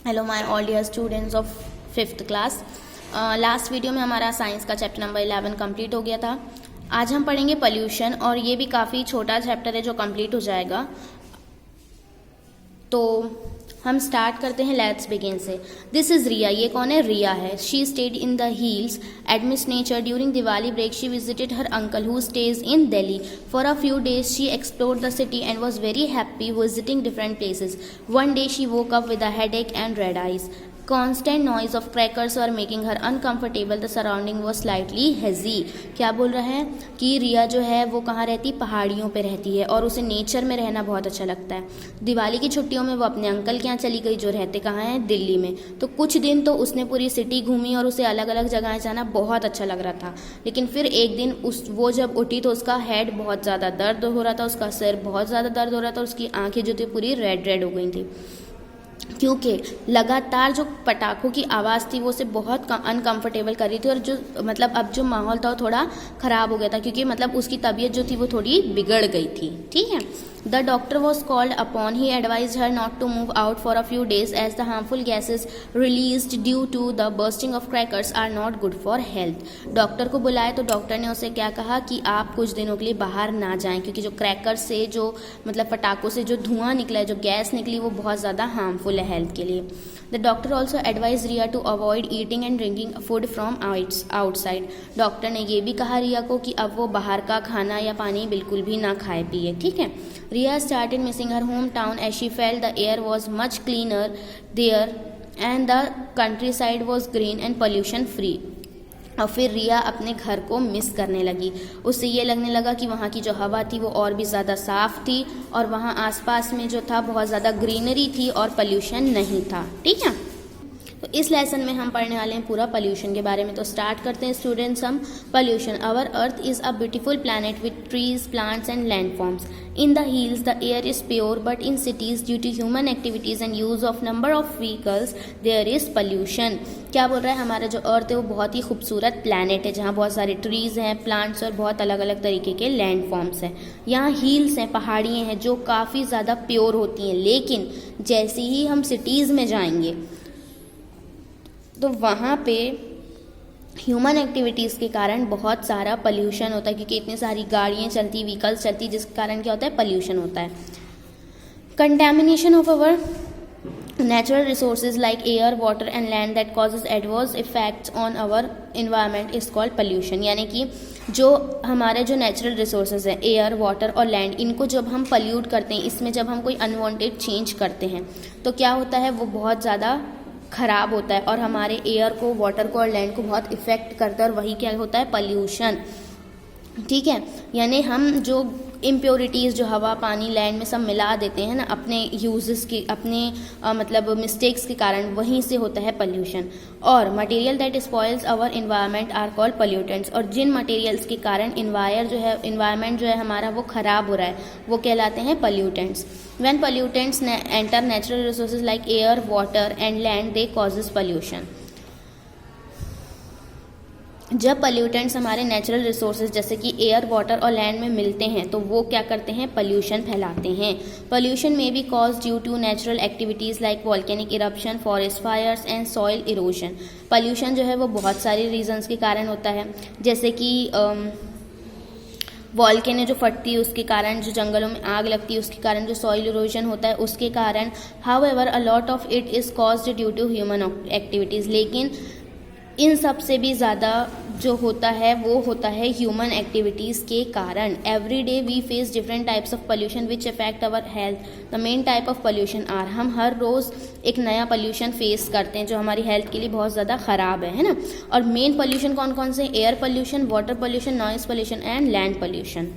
Hello my all dear students of 5th class. Last video में हमारा science का chapter number 11 complete हो गया था। आज हम पढ़ेंगे पोल्यूशन, और ये भी काफ़ी छोटा चैप्टर है जो कंप्लीट हो जाएगा। तो हम स्टार्ट करते हैं, लेट्स बिगिन से। This is Riya. ये कौन है? रिया है। She stayed in the hills एट मिस nature during Diwali break. She visited her uncle who stays in Delhi for a few days. She explored the city and was very happy visiting different places. One day she woke up with a headache and red eyes. Constant noise of crackers were making her uncomfortable. The surrounding was slightly hazy. क्या बोल रहा है कि रिया जो है वो कहाँ रहती? पहाड़ियों पे रहती है, और उसे नेचर में रहना बहुत अच्छा लगता है। दिवाली की छुट्टियों में वो अपने अंकल के यहाँ चली गई, जो रहते कहाँ हैं? दिल्ली में। तो कुछ दिन तो उसने पूरी सिटी घूमी और उसे अलग अलग जगह जाना बहुत अच्छा लग रहा था। लेकिन फिर एक दिन वो जब उठी तो उसका हेड बहुत ज़्यादा दर्द हो रहा था, उसका सिर बहुत ज़्यादा दर्द हो रहा था, और उसकी आँखें जो थी पूरी रेड हो गई थी, क्योंकि लगातार जो पटाखों की आवाज़ थी वो उसे बहुत अनकंफर्टेबल कर रही थी। और जो मतलब अब जो माहौल था वो थोड़ा ख़राब हो गया था, क्योंकि मतलब उसकी तबीयत जो थी वो थोड़ी बिगड़ गई थी। ठीक है। The doctor was called upon. He advise her not to move out for a few days as the harmful gases released due to the bursting of crackers are not good for health. Doctor को बुलाए तो doctor ने उसे क्या कहा कि आप कुछ दिनों के लिए बाहर ना जाएं, क्योंकि जो क्रैकर्स से जो मतलब पटाखों से जो धुआं निकला है, जो गैस निकली, वो बहुत ज़्यादा हार्मफुल है हेल्थ के लिए। The doctor also advise Riya to avoid eating and drinking food from outside. Doctor ने ये भी कहा रिया को कि अब वो बाहर का खाना या पानी बिल्कुल भी ना खाए पिए। ठीक है। Riya started missing her hometown as she felt the air was much cleaner there and the countryside was green and pollution free. और फिर रिया अपने घर को मिस करने लगी। उससे ये लगने लगा कि वहाँ की जो हवा थी वो और भी ज़्यादा साफ़ थी, और वहाँ आसपास में जो था बहुत ज़्यादा ग्रीनरी थी और पोल्यूशन नहीं था। ठीक है। तो इस लेसन में हम पढ़ने वाले हैं पूरा पोल्यूशन के बारे में। तो स्टार्ट करते हैं स्टूडेंट्स हम। Pollution. Our earth is a beautiful planet with trees, plants and landforms. In the hills, the air is pure, but in cities, due to human activities and use of number of vehicles, there is pollution. क्या बोल रहा है? हमारा जो अर्थ है वो बहुत ही खूबसूरत प्लैनेट है, जहाँ बहुत सारे ट्रीज़ हैं, प्लांट्स और बहुत अलग अलग तरीके के लैंड फॉर्म्स हैं। यहाँ हील्स हैं, पहाड़ियाँ हैं जो काफ़ी ज़्यादा प्योर होती हैं। लेकिन जैसे ही हम सिटीज़ में जाएंगे तो वहाँ पे ह्यूमन एक्टिविटीज़ के कारण बहुत सारा पोल्यूशन होता है, क्योंकि इतनी सारी गाड़ियाँ चलती, व्हीकल्स चलती, जिसके कारण क्या होता है? पोल्यूशन होता है। Contamination of our natural resources like air, water and land that causes adverse effects on our environment is called pollution. यानी कि जो हमारे जो नेचुरल रिसोर्सेज हैं, एयर, वाटर और लैंड, इनको जब हम पल्यूट करते हैं, इसमें जब हम कोई अनवांटेड चेंज करते हैं तो क्या होता है? वो बहुत ज़्यादा ख़राब होता है और हमारे एयर को, वाटर को और लैंड को बहुत इफ़ेक्ट करता है, और वही क्या होता है? पोल्यूशन। ठीक है। यानी हम जो इम्प्योरिटीज़ जो हवा, पानी, लैंड में सब मिला देते हैं ना अपने यूजेस के, अपने मतलब मिस्टेक्स के कारण, वहीं से होता है पोल्यूशन। और material that spoils our environment are called pollutants. और जिन मटेरियल्स के कारण इन्वायरमेंट जो है हमारा वो ख़राब हो रहा है, वो कहलाते हैं pollutants. When pollutants enter natural resources like air, water and land, they causes pollution. जब पोल्यूटेंट्स हमारे नेचुरल रिसोर्सेज जैसे कि एयर, वाटर और लैंड में मिलते हैं तो वो क्या करते हैं? पोल्यूशन फैलाते हैं। Pollution may be cause due to natural activities like volcanic eruption, forest fires and soil erosion. Pollution जो है वो बहुत सारे रीजंस के कारण होता है, जैसे कि वॉल्केनो जो फटती है उसके कारण, जो जंगलों में आग लगती है उसके कारण, जो सॉइल इरोजन होता है उसके कारण। However a lot of it is caused due to human activities. लेकिन इन सब से भी ज़्यादा जो होता है वो होता है ह्यूमन एक्टिविटीज़ के कारण। Every day we face different types of pollution which affect our health. The main type of pollution are, हम हर रोज़ एक नया पोल्यूशन फेस करते हैं जो हमारी हेल्थ के लिए बहुत ज़्यादा ख़राब है ना। और मेन पोल्यूशन कौन कौन से? Air pollution, water pollution, noise pollution and land pollution.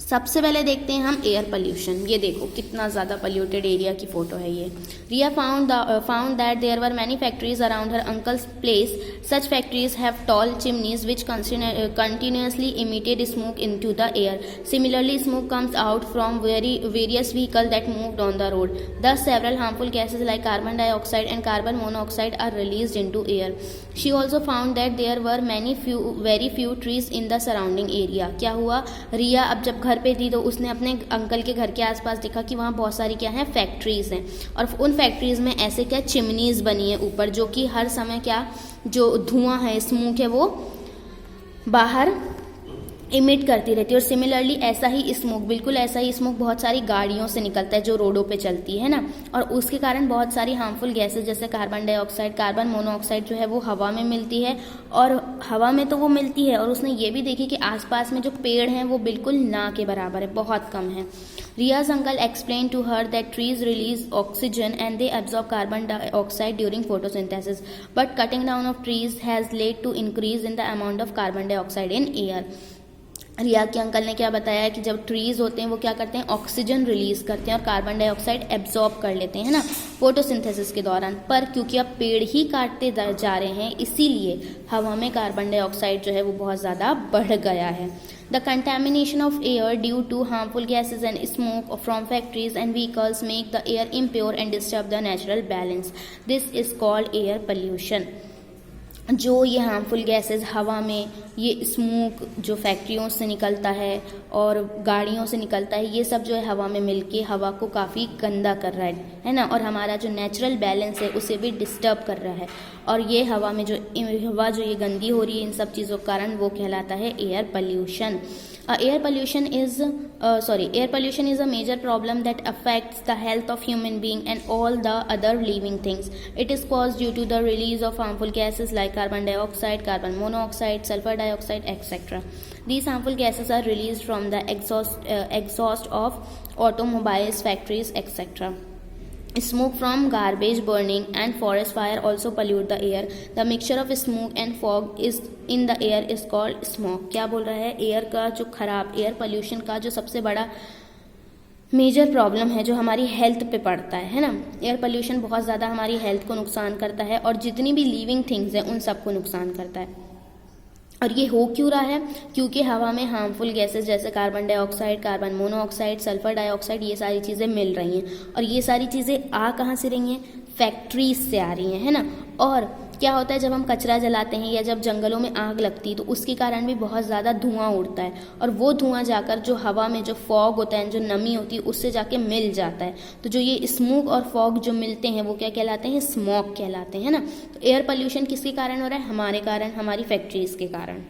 सबसे पहले देखते हैं हम एयर पोल्यूशन। ये देखो कितना ज़्यादा पोल्यूटेड एरिया की फ़ोटो है ये। Riya found that there were many factories around her uncle's place. Such factories have tall chimneys which continuously emitted smoke into the air. Similarly, smoke comes out from various vehicles that moved on the road. Thus, several harmful gases like carbon dioxide and carbon monoxide are released into air. She also found that there were very few trees in the surrounding area. क्या हुआ? रिया अब जब घर पे थी तो उसने अपने अंकल के घर के आसपास देखा कि वहाँ बहुत सारी क्या है फैक्ट्रीज़ हैं, और उन फैक्ट्रीज़ में ऐसे क्या चिमनीज़ बनी है ऊपर, जो कि हर समय क्या जो धुआं है, स्मोक है, वो बाहर इमिट करती रहती है। और सिमिलरली ऐसा ही स्मोक, बिल्कुल ऐसा ही स्मोक बहुत सारी गाड़ियों से निकलता है जो रोडों पे चलती है ना, और उसके कारण बहुत सारी हार्मफुल गैसेस जैसे कार्बन डाइऑक्साइड, कार्बन मोनोऑक्साइड जो है वो हवा में मिलती है, और हवा में तो वो मिलती है, और उसने ये भी देखी कि आसपास में जो पेड़ हैं वो बिल्कुल ना के बराबर है, बहुत कम है। Ria's uncle explained to her that trees release oxygen and they absorb carbon dioxide during photosynthesis, but cutting down of trees has led to increase in the amount of carbon dioxide in air. रिया के uncle ने क्या बताया कि जब trees होते हैं वो क्या करते हैं, ऑक्सीजन रिलीज करते हैं और कार्बन डाइऑक्साइड एब्जॉर्ब कर लेते हैं ना फोटोसिंथेसिस के दौरान, पर क्योंकि अब पेड़ ही काटते जा रहे हैं इसीलिए हवा में कार्बन डाइऑक्साइड जो है वो बहुत ज़्यादा बढ़ गया है। The contamination of air due to harmful gases and smoke from factories and vehicles make the air impure and disturb the natural balance. This is called air pollution. जो ये हार्मफुल गैसेस हवा में, ये स्मोक जो फैक्ट्रियों से निकलता है और गाड़ियों से निकलता है, ये सब जो है हवा में मिलके हवा को काफ़ी गंदा कर रहा है ना, और हमारा जो नेचुरल बैलेंस है उसे भी डिस्टर्ब कर रहा है, और ये हवा में जो ये गंदी हो रही है इन सब चीज़ों के कारण वो कहलाता है air pollution. Air pollution is a major problem that affects the health of human being and all the other living things. It is caused due to the release of harmful gases like carbon dioxide, carbon monoxide, sulfur dioxide, etc. These harmful gases are released from the exhaust of automobiles, factories, etc. Smoke from garbage burning and forest fire also pollute the air. The mixture of smoke and fog is in the air is called smog. क्या बोल रहा है, air का जो खराब, air pollution का जो सबसे बड़ा मेजर प्रॉब्लम है जो हमारी हेल्थ पे पड़ता है ना, एयर पोल्यूशन बहुत ज़्यादा हमारी हेल्थ को नुकसान करता है और जितनी भी लिविंग थिंग्स हैं उन सबको नुकसान करता है। और ये हो क्यों रहा है, क्योंकि हवा में हार्मफुल गैसेस जैसे carbon dioxide, carbon monoxide, sulphur dioxide, ये सारी चीज़ें मिल रही हैं, और ये सारी चीज़ें आ कहाँ से रही हैं, फैक्ट्रीज से आ रही हैं, है ना। और क्या होता है जब हम कचरा जलाते हैं या जब जंगलों में आग लगती है तो उसके कारण भी बहुत ज़्यादा धुआं उड़ता है, और वो धुआं जाकर जो हवा में जो फॉग होता है, जो नमी होती है, उससे जाके मिल जाता है। तो जो ये स्मोक और फॉग जो मिलते हैं वो क्या कहलाते हैं, स्मॉग कहलाते हैं ना। तो एयर पोल्यूशन किसके कारण हो रहा है, हमारे कारण, हमारी फैक्ट्रीज के कारण।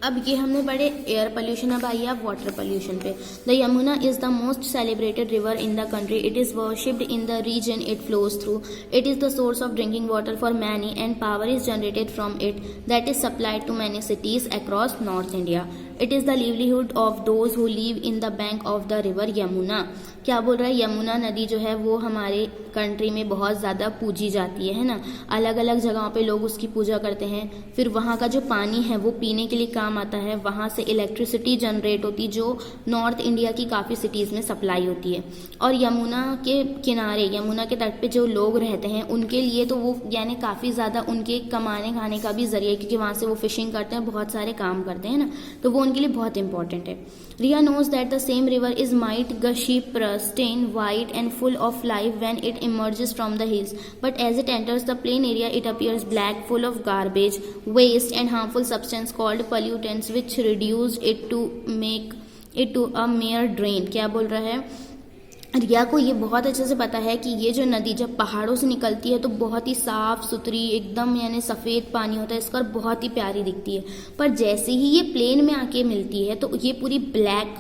अब ये हमने पढ़े एयर पोल्यूशन, अब आइए आप वाटर पोल्यूशन पे। The Yamuna is the most celebrated river in the country. It is worshipped in the region it flows through. It is the source of drinking water for many and power is generated from it that is supplied to many cities across north India. It is the livelihood of those who live in the bank of the river Yamuna. क्या बोल रहा है, यमुना नदी जो है वो हमारे country में बहुत ज़्यादा पूजी जाती है ना, अलग अलग जगहों पे लोग उसकी पूजा करते हैं। फिर वहाँ का जो पानी है वो पीने के लिए काम आता है, वहाँ से इलेक्ट्रिसिटी जनरेट होती जो नॉर्थ इंडिया की काफ़ी सिटीज़ में सप्लाई होती है। और यमुना के किनारे, यमुना के तट पे जो लोग रहते हैं उनके लिए तो वो यानी काफ़ी ज़्यादा उनके कमाने खाने का भी जरिया, क्योंकि वहाँ से वो फिशिंग करते हैं, बहुत सारे काम करते हैं ना, तो वो उनके लिए बहुत इंपॉर्टेंट है। Ria knows that the same river is might gushy, pristine, white and full of life when it emerges from the hills. But as it enters the plain area, it appears black, full of garbage, waste and harmful substance called pollutants, which reduce it to make it to a mere drain. क्या बोल रहा है, रिया को ये बहुत अच्छे से पता है कि ये जो नदी जब पहाड़ों से निकलती है तो बहुत ही साफ़ सुथरी एकदम यानी सफ़ेद पानी होता है इसका, बहुत ही प्यारी दिखती है। पर जैसे ही ये प्लेन में आके मिलती है तो ये पूरी ब्लैक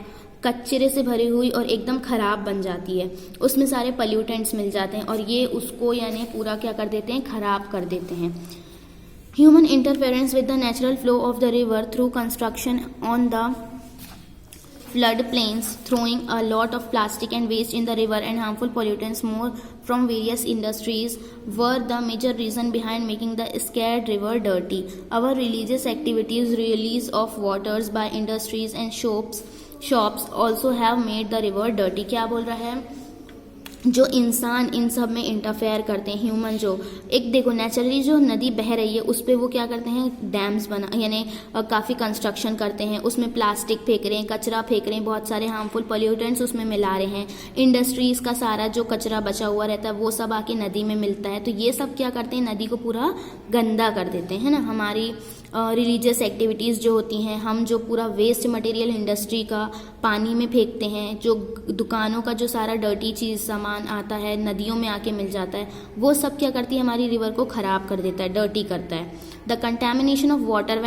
कचरे से भरी हुई और एकदम ख़राब बन जाती है, उसमें सारे पोल्यूटेंट्स मिल जाते हैं और ये उसको यानी पूरा क्या कर देते हैं, ख़राब कर देते हैं। Human interference with the natural flow of the river through construction on the flood plains, throwing a lot of plastic and waste in the river and harmful pollutants more from various industries were the major reason behind making the scared river dirty. Our religious activities, release of waters by industries and shops also have made the river dirty. क्या बोल रहा है, जो इंसान इन सब में interfere करते हैं, ह्यूमन जो एक देखो नेचुरली जो नदी बह रही है उस पर वो क्या करते हैं, डैम्स बना यानी काफ़ी कंस्ट्रक्शन करते हैं, उसमें प्लास्टिक फेंक रहे हैं, कचरा फेंक रहे हैं, बहुत सारे हार्मफुल पोल्यूटेंट्स उसमें मिला रहे हैं, इंडस्ट्रीज़ का सारा जो कचरा बचा हुआ रहता है वो सब आके नदी में मिलता है, तो ये सब क्या करते हैं, नदी को पूरा गंदा कर देते हैं ना। हमारी रिलीजियस एक्टिविटीज़ जो होती हैं, हम जो पूरा वेस्ट मटेरियल इंडस्ट्री का पानी में फेंकते हैं, जो दुकानों का जो सारा डर्टी चीज़ सामान आता है नदियों में आके मिल जाता है, वो सब क्या करती है, हमारी रिवर को ख़राब कर देता है, डर्टी करता है. The contamination of water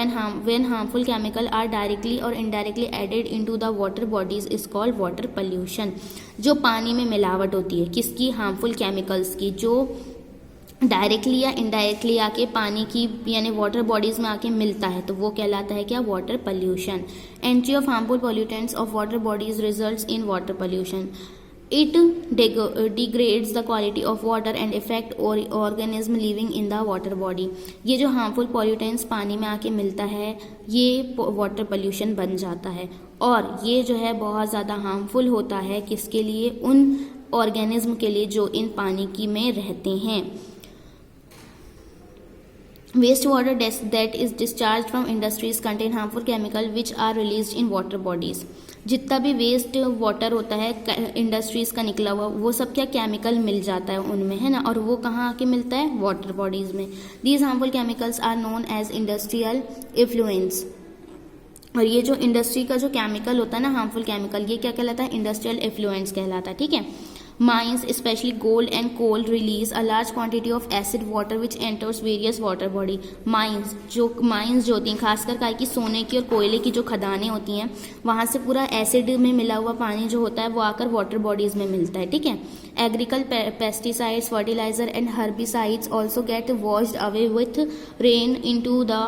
when harmful chemical are directly or indirectly added into the water bodies is called water pollution. जो पानी में मिलावट होती है किसकी, हार्मफुल केमिकल्स की, जो डायरेक्टली या इनडायरेक्टली आके पानी की यानी वाटर बॉडीज में आके मिलता है, तो वो कहलाता है क्या, water pollution. Entry of harmful pollutants of water bodies results in water pollution. It degrades the quality of water and affect organism living in the water body. ये जो हार्मफुल पॉल्यूटेंट्स पानी में आके मिलता है ये वाटर पोल्यूशन बन जाता है, और ये जो है बहुत ज़्यादा हार्मफुल होता है किसके लिए, उन ऑर्गेनिज्म के लिए जो इन पानी की में रहते हैं. Waste water that is discharged from industries contain harmful chemical which are released in water bodies. जितना भी वेस्ट वाटर होता है इंडस्ट्रीज का निकला हुआ, वो सब क्या केमिकल मिल जाता है उनमें, है ना, और वो कहाँ आके मिलता है, वाटर बॉडीज में. These harmful chemicals are known as industrial effluents. और ये जो इंडस्ट्री का जो केमिकल होता है ना, हार्मफुल केमिकल, ये क्या कहलाता है, इंडस्ट्रियल इफ्लुएंस कहलाता है. ठीक है. Mines, especially gold and coal, release a large quantity of acid water which enters various water body. Mines जो होती हैं, खासकर काय की, सोने की और कोयले की जो खदानें होती हैं, वहाँ से पूरा एसिड में मिला हुआ पानी जो होता है वो आकर वाटर बॉडीज में मिलता है. ठीक है. Agriculture pesticides, fertiliser and herbicides also get washed away with rain into the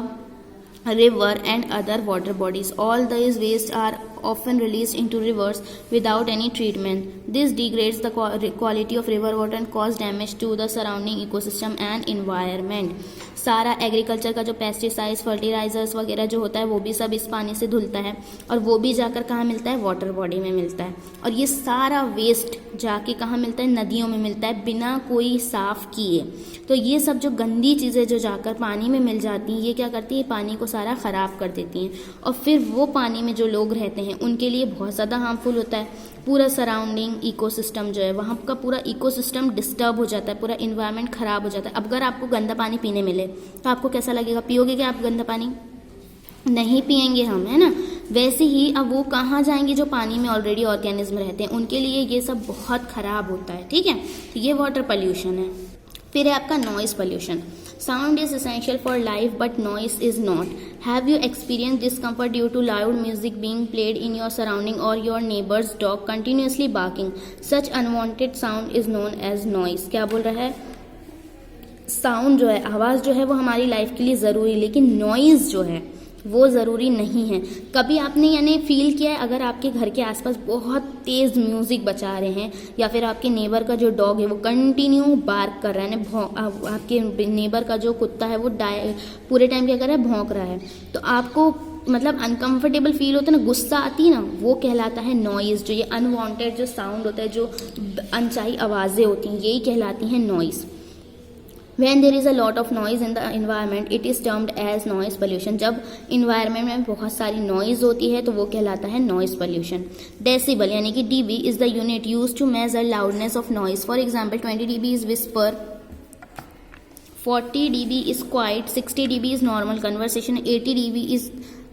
river and other water bodies. All these waste are often released into rivers without any treatment. This degrades the quality of river water and cause damage to the surrounding ecosystem and environment. सारा agriculture का जो pesticides, fertilisers वगैरह जो होता है वो भी सब इस पानी से धुलता है, और वो भी जाकर कहाँ मिलता है, वाटर बॉडी में मिलता है. और ये सारा वेस्ट जाके कहाँ मिलता है, नदियों में मिलता है, बिना कोई साफ किए. तो ये सब जो गंदी चीज़ें जो जाकर पानी में मिल जाती हैं, ये क्या करती है, पानी को सारा ख़राब कर देती हैं, और फिर वो पानी में जो लोग रहते हैं उनके लिए बहुत ज़्यादा हार्मफुल होता है. पूरा सराउंडिंग इकोसिस्टम जो है, वहाँ का पूरा इकोसिस्टम डिस्टर्ब हो जाता है, पूरा इन्वायरमेंट ख़राब हो जाता है. अब अगर आपको गंदा पानी पीने मिले तो आपको कैसा लगेगा, पियोगे क्या आप गंदा पानी, नहीं पियेंगे हम, है ना. वैसे ही अब वो कहाँ जाएंगे, जो पानी में ऑलरेडी ऑर्गेनिज्म रहते हैं, उनके लिए ये सब बहुत ख़राब होता है. ठीक है. तो ये वाटर पोल्यूशन है. फिर है आपका noise pollution. Sound is essential for life, but noise is not. Have you experienced discomfort due to loud music being played in your surrounding or your neighbor's dog continuously barking? Such unwanted sound is known as noise. क्या बोल रहा है, sound जो है, आवाज़ जो है वो हमारी लाइफ के लिए ज़रूरी, लेकिन नॉइज़ जो है वो ज़रूरी नहीं है. कभी आपने यानी फील किया है, अगर आपके घर के आसपास बहुत तेज़ म्यूज़िक बजा रहे हैं, या फिर आपके नेबर का जो डॉग है वो कंटिन्यू बार्क कर रहा है, आपके नेबर का जो कुत्ता है वो पूरे टाइम क्या कर रहा है, भौंक रहा है, तो आपको मतलब अनकंफर्टेबल फील होता है ना, गुस्सा आती है ना, वो कहलाता है नॉइज़. जो ये अनवांटेड जो साउंड होता है, जो अनचाही आवाज़ें होती हैं, यही कहलाती हैं noise. When there is a lot of noise in the environment, it is termed as noise pollution. जब environment में बहुत सारी noise होती है तो वो कहलाता है noise pollution. Decibel यानी कि dB is the unit used to measure loudness of noise. For example, 20 dB is whisper, 40 dB is quiet, 60 dB is normal conversation, 80 dB is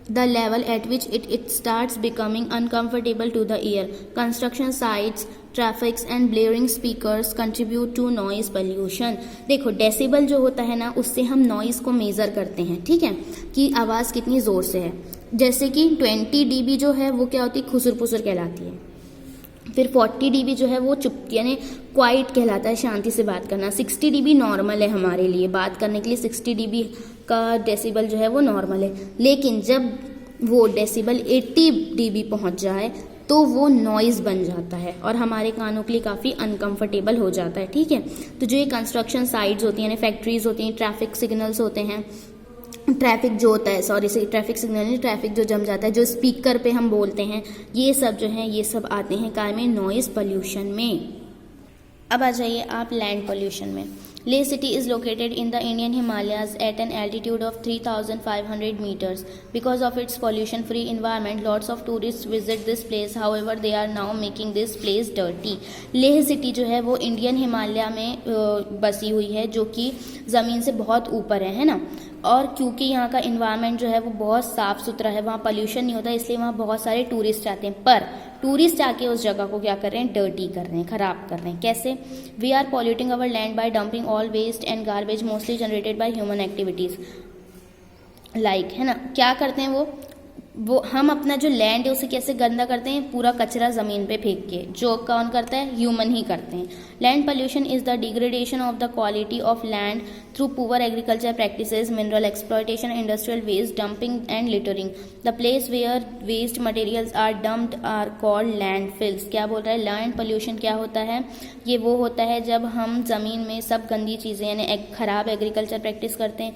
the level at which it starts becoming uncomfortable to the ear. Construction sites, traffics and blaring speakers contribute to noise pollution. देखो decibel जो होता है ना, उससे हम noise को measure करते हैं. ठीक है, कि आवाज़ कितनी ज़ोर से है. जैसे कि 20 dB जो है वो क्या होती है, खुसुर पुसुर कहलाती है. फिर 40 dB जो है वो चुप यानी क्वाइट कहलाता है, शांति से बात करना. 60 dB नॉर्मल है हमारे लिए, बात करने के लिए 60 dB का डेसिबल जो है वो नॉर्मल है. लेकिन जब वो डेसिबल 80 dB पहुंच जाए तो वो नॉइज़ बन जाता है और हमारे कानों के लिए काफ़ी अनकंफर्टेबल हो जाता है. ठीक है. तो जो ये कंस्ट्रक्शन साइट्स होती हैं, फैक्ट्रीज होती हैं, ट्रैफिक सिग्नल्स होते हैं, ट्रैफिक जो होता है, सॉरी से ट्रैफिक सिग्नल नहीं, ट्रैफिक जो जम जाता है, जो स्पीकर पे हम बोलते हैं, ये सब जो है ये सब आते हैं कार में नॉइज़ पोल्यूशन में. अब आ जाइए आप लैंड पोल्यूशन में. Leh city is located in the Indian Himalayas at an altitude of 3,500 meters. Because of its pollution-free environment, lots of tourists visit this place. However, they are now making this place dirty. Leh city जो है वो Indian Himalaya में बसी हुई है, जो कि ज़मीन से बहुत ऊपर है ना। और क्योंकि यहाँ का इन्वायरमेंट जो है वो बहुत साफ़ सुथरा है, वहाँ पोल्यूशन नहीं होता, इसलिए वहाँ बहुत सारे टूरिस्ट आते हैं। पर टूरिस्ट आके उस जगह को क्या कर रहे हैं, डर्टी कर रहे हैं, ख़राब कर रहे हैं। कैसे? We are polluting our land by dumping all waste and garbage mostly generated by human activities. Like है ना, क्या करते हैं वो हम अपना जो लैंड है उसे कैसे गंदा करते हैं, पूरा कचरा ज़मीन पे फेंक के। जो कौन करता है? ह्यूमन ही करते हैं। Land pollution is the degradation of the quality of land through poor agriculture practices, mineral exploitation, industrial waste, dumping and littering. The place where waste materials are dumped are called landfills. क्या बोल रहा है? Land pollution क्या होता है? ये वो होता है जब हम ज़मीन में सब गंदी चीज़ें यानी ख़राब एग्रीकल्चर प्रैक्टिस करते हैं,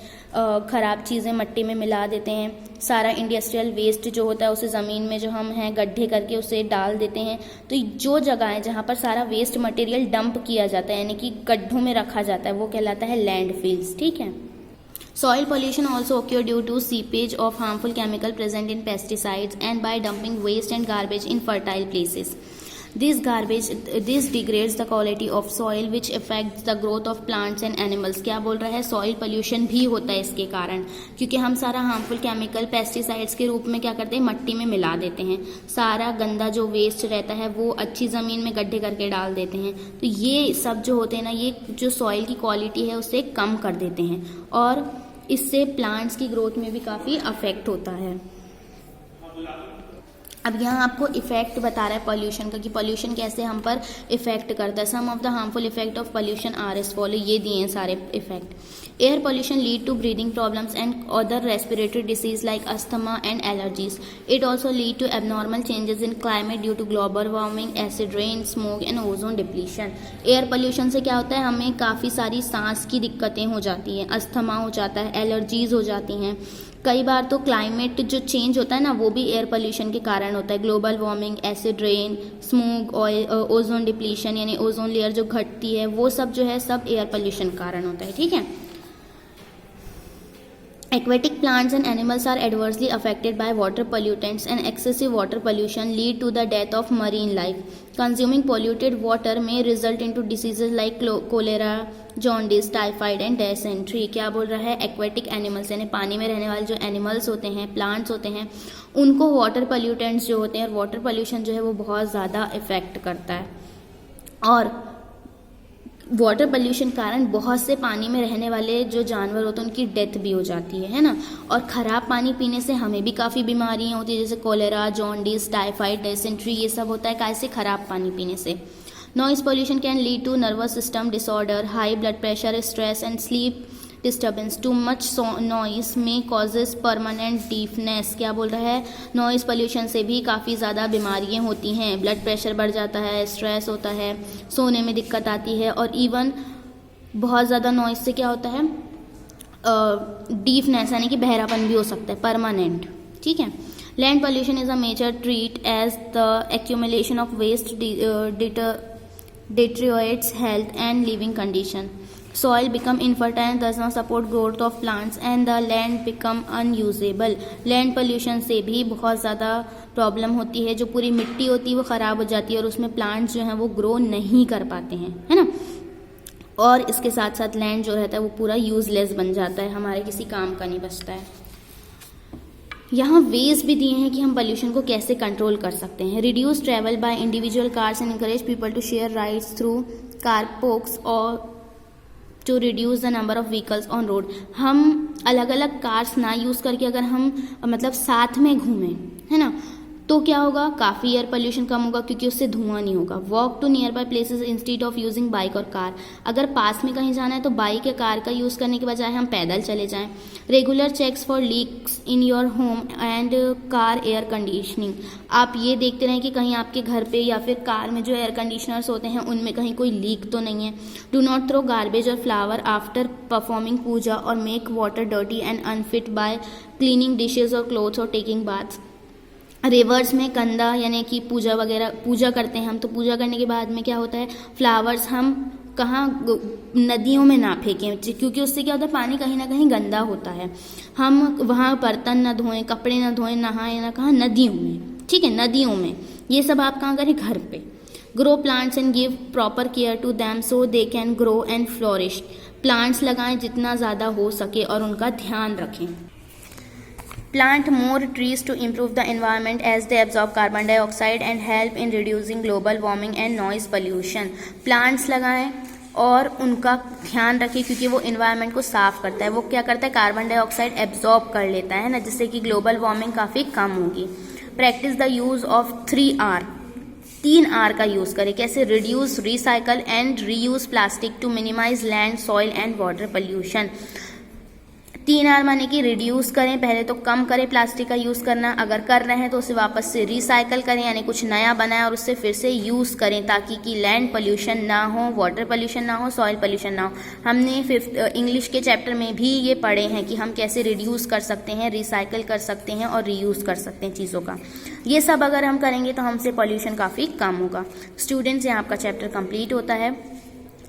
ख़राब चीज़ें मट्टी में मिला देते हैं, सारा इंडस्ट्रियल वेस्ट जो होता है उसे ज़मीन में जो हम हैं गड्ढे करके उसे डाल देते हैं। तो जो जगह है जहाँ पर सारा वेस्ट मटेरियल डंप किया जाता है यानी कि गड्ढों में रखा जाता है, वो कहलाता है लैंडफिल्स। ठीक है। Soil pollution also occur due to seepage of harmful chemical present in pesticides and by dumping waste and garbage in fertile places. This degrades the quality of soil which affects the growth of plants and animals. क्या बोल रहा है? Soil pollution भी होता है इसके कारण, क्योंकि हम सारा हार्मफुल केमिकल पेस्टिसाइड्स के रूप में क्या करते हैं, मट्टी में मिला देते हैं। सारा गंदा जो वेस्ट रहता है वो अच्छी ज़मीन में गड्ढे करके डाल देते हैं। तो ये सब जो होते हैं ना, ये जो सॉइल की क्वालिटी है उसे कम कर देते हैं और इससे प्लांट्स की ग्रोथ में भी काफ़ी अफेक्ट होता है। अब यहाँ आपको इफेक्ट बता रहा है पोल्यूशन का कि पोल्यूशन कैसे हम पर इफेक्ट करता है। Some of the harmful effect of pollution are as follow, ये दिए हैं सारे effect. Air pollution lead to breathing problems and other respiratory disease like asthma and allergies. It also lead to abnormal changes in climate due to global warming, acid rain, smoke and ozone depletion. Air pollution से क्या होता है, हमें काफ़ी सारी सांस की दिक्कतें हो जाती हैं, अस्थमा हो जाता है, एलर्जीज हो जाती हैं। कई बार तो क्लाइमेट जो चेंज होता है ना, वो भी एयर पोल्यूशन के कारण होता है। Global warming, acid rain, smoke, ozone depletion यानी ओजोन लेयर जो घटती है, वो सब जो है सब एयर पोल्यूशन कारण होता है। ठीक है। Aquatic plants and animals are adversely affected by water pollutants, and excessive water pollution lead to the death of marine life. Consuming polluted water may result into diseases like cholera, jaundice, typhoid and dysentery. क्या बोल रहा है? aquatic animals यानी पानी में रहने वाले जो animals होते हैं, plants होते हैं, उनको water pollutants जो होते हैं, और water pollution जो है वो बहुत ज़्यादा इफेक्ट करता है। और वाटर पोल्यूशन कारण बहुत से पानी में रहने वाले जो जानवर होते हैं उनकी डेथ भी हो जाती है ना। और ख़राब पानी पीने से हमें भी काफ़ी बीमारियां होती है, जैसे कोलेरा, जॉन्डिस, टाइफाइड, डिसेंट्री, ये सब होता है कैसे? ख़राब पानी पीने से। Noise pollution can lead to nervous system disorder, high blood pressure, stress and sleep disturbance. Too much noise may causes permanent deafness. क्या बोल रहा है? नॉइस पोल्यूशन से भी काफ़ी ज़्यादा बीमारियां होती हैं, ब्लड प्रेशर बढ़ जाता है, स्ट्रेस होता है, सोने में दिक्कत आती है, और इवन बहुत ज़्यादा नॉइस से क्या होता है, डीफनेस यानी कि बहरापन भी हो सकता है, परमानेंट। ठीक है। Land pollution is a major threat as the accumulation of waste deteriorates health and living condition. Soil become infertile and does not support growth of plants and the land become unusable. Land pollution से भी बहुत ज़्यादा problem होती है, जो पूरी मिट्टी होती है वो ख़राब हो जाती है और उसमें प्लांट्स जो हैं वो ग्रो नहीं कर पाते हैं, है ना। और इसके साथ साथ लैंड जो रहता है वो पूरा यूजलेस बन जाता है, हमारे किसी काम का नहीं बचता है। यहाँ वेज भी दिए हैं कि हम पोल्यूशन को कैसे कंट्रोल कर सकते हैं। Reduce travel by individual cars and encourage people to share rides through carpools और to reduce the number of vehicles on road. हम अलग अलग कार्स ना यूज़ करके अगर हम मतलब साथ में घूमें, है ना, तो क्या होगा, काफ़ी एयर पोल्यूशन कम होगा क्योंकि उससे धुआं नहीं होगा। Walk to nearby places instead of using bike और कार। अगर पास में कहीं जाना है तो बाइक या कार का यूज़ करने के बजाय हम पैदल चले जाएं। Regular checks for leaks in your home and car air conditioning. आप ये देखते रहें कि कहीं आपके घर पे या फिर कार में जो एयर कंडीशनर्स होते हैं उनमें कहीं कोई लीक तो नहीं है। डू नॉट थ्रो गार्बेज और फ्लावर आफ्टर परफॉर्मिंग पूजा और make water dirty and unfit bye cleaning dishes और क्लोथ्स और टेकिंग बाथ्स। रिवर्स में कंधा यानी कि पूजा वगैरह पूजा करते हैं हम, तो पूजा करने के बाद में क्या होता है, फ्लावर्स हम कहाँ नदियों में ना फेंकें, क्योंकि उससे क्या होता है पानी कहीं ना कहीं गंदा होता है। हम वहाँ बर्तन ना धोएं, कपड़े ना धोएं, नहाएं ना कहाँ, नदियों में, ठीक है, नदियों में। ये सब आप कहाँ करें, घर पे। Grow plants and give proper care to them so they can grow and flourish. Plants लगाएं जितना ज़्यादा हो सके और उनका ध्यान रखें। Plant more trees to improve the environment as they absorb carbon dioxide and help in reducing global warming and noise pollution. Plants लगाएं और उनका ध्यान रखें, क्योंकि वो इन्वायरमेंट को साफ करता है। वो क्या करता है, कार्बन डाइऑक्साइड एब्जॉर्ब कर लेता है ना, जिससे कि ग्लोबल वार्मिंग काफ़ी कम होगी। Practice the use of 3R, 3R का यूज़ करें। कैसे, reduce, recycle and reuse plastic to minimise land, soil and water pollution. 3R माने कि रिड्यूस करें, पहले तो कम करें प्लास्टिक का यूज़ करना, अगर कर रहे हैं तो उसे वापस से रिसाइकल करें, यानी कुछ नया बनाएं और उससे फिर से यूज़ करें, ताकि कि लैंड पोल्यूशन ना हो, वाटर पोल्यूशन ना हो, सॉइल पोल्यूशन ना हो। हमने 5th इंग्लिश के चैप्टर में भी ये पढ़े हैं कि हम कैसे रिड्यूस कर सकते हैं, रिसाइकल कर सकते हैं और रीयूज़ कर सकते हैं चीज़ों का। ये सब अगर हम करेंगे तो हमसे पोल्यूशन काफ़ी कम होगा। स्टूडेंट्स, यहाँ आपका चैप्टर कंप्लीट होता है।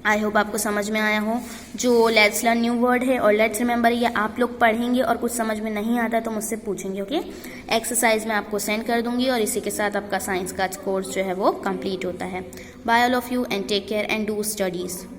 आई होप आपको समझ में आया हो। जो लेट्स लर्न न्यू वर्ड है और लेट्स रिमेंबर, ये आप लोग पढ़ेंगे और कुछ समझ में नहीं आता तो मुझसे पूछेंगे, ओके। एक्सरसाइज मैं आपको सेंड कर दूंगी और इसी के साथ आपका साइंस का कोर्स जो है वो कंप्लीट होता है। Bye all of you and take care and do studies.